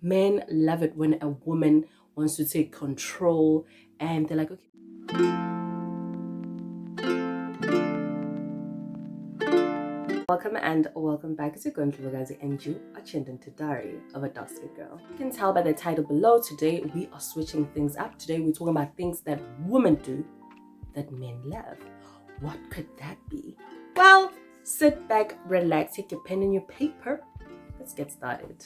Men love it when a woman wants to take control and they're like, okay. Welcome back to Gondlugazi, and you are tuned into Diary of a Dark Skinned Girl. You can tell by the title below, today we are switching things up. Today we're talking about things that women do that men love. What could that be? Well, sit back, relax, take your pen and your paper. Let's get started.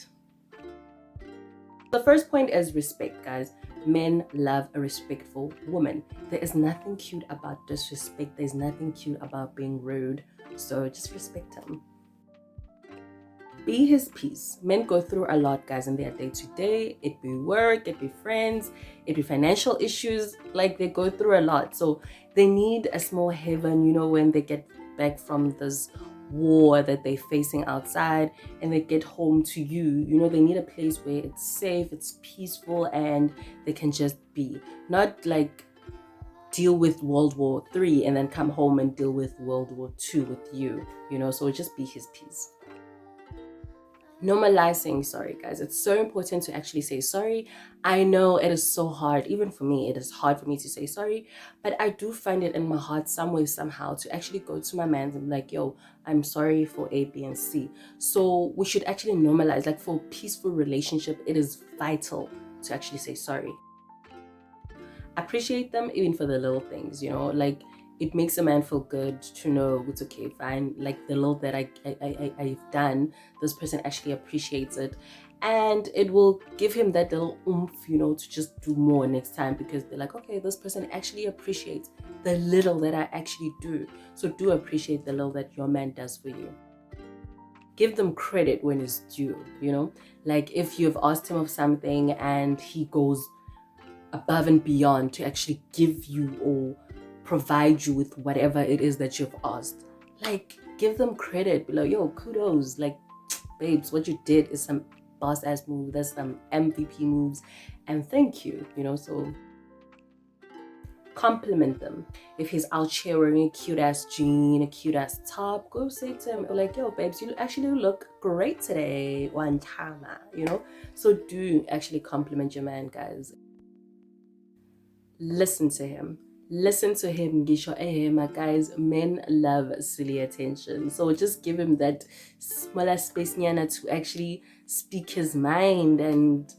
The first point is respect, guys. Men love a respectful woman. There is nothing cute about disrespect. There's nothing cute about being rude. So just respect him. Be his peace. Men go through a lot, guys, in their day-to-day. It be work, it be friends, it be financial issues. Like, they go through a lot. So they need a small haven, you know, when they get back from this war that they're facing outside and they get home to you. You know, they need a place where it's safe, it's peaceful, and they can just be. Not like deal with World War III and then come home and deal with World War II with you, you know, so just be his peace. Normalize saying sorry, guys. It's so important to actually say sorry. I know it is so hard. Even for me, it is hard for me to say sorry, but I do find it in my heart some way, somehow, to actually go to my man and be like, yo, I'm sorry for A, B, and C. So we should actually normalize, like, for a peaceful relationship, it is vital to actually say sorry. Appreciate them even for the little things, you know, like it makes a man feel good to know it's okay, fine, like the little that I've done, this person actually appreciates it, and it will give him that little oomph, you know, to just do more next time, because they're like, okay, this person actually appreciates the little that I actually do. So do appreciate the little that your man does for you. Give them credit when it's due, you know, like if you've asked him of something and he goes above and beyond to actually give you or provide you with whatever it is that you've asked, like, give them credit. Be like, yo, kudos, like, babes, what you did is some boss ass move, that's some MVP moves, and thank you, you know. So compliment them. If he's out here wearing a cute ass jean, a cute ass top, go say to him, like, yo, babes, you actually look great today, one time, you know. So do actually compliment your man, guys. Listen to him, gisho my guys. Men love silly attention, so just give him that smaller space nyana to actually speak his mind and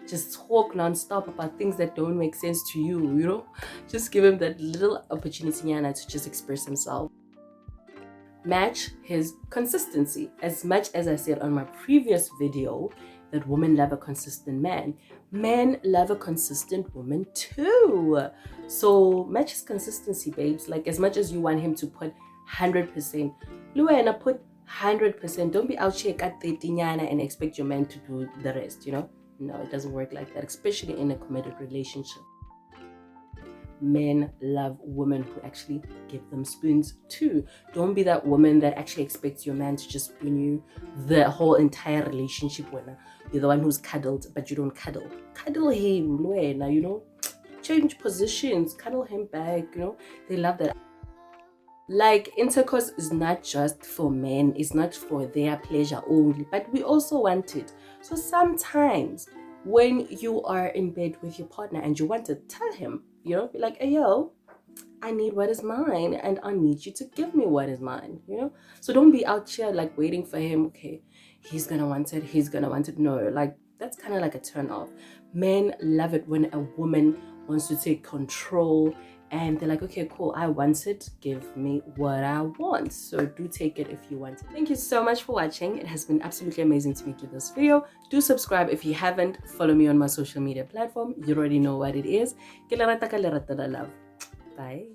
just talk non-stop about things that don't make sense to you, you know. Just give him that little opportunity nyana to just express himself. Match his consistency. As much as I said on my previous video that women love a consistent man, men love a consistent woman too. So match his consistency, babes. Like, as much as you want him to put 100%, Luena, put 100%. Don't be out here at 30 and expect your man to do the rest, you know. No, it doesn't work like that, especially in a committed relationship. Men love women who actually give them spoons too. Don't be that woman that actually expects your man to just spoon you the whole entire relationship when you're the one who's cuddled, but you don't cuddle. Cuddle him, Luena, you know. Change positions, cuddle him back, you know. They love that. Like, intercourse is not just for men, it's not for their pleasure only, but we also want it. So sometimes when you are in bed with your partner and you want to tell him, you know, be like, hey, yo, I need what is mine and I need you to give me what is mine, you know. So don't be out here like waiting for him, okay, he's gonna want it. No, like, that's kind of like a turn off. Men love it when a woman wants to take control and they're like, okay, cool, I want it, give me what I want. So do take it if you want it. Thank you so much for watching. It has been absolutely amazing to make you this video. Do subscribe if you haven't. Follow me on my social media platform. You already know what it is. Ke le rata ka lerato la love. Bye.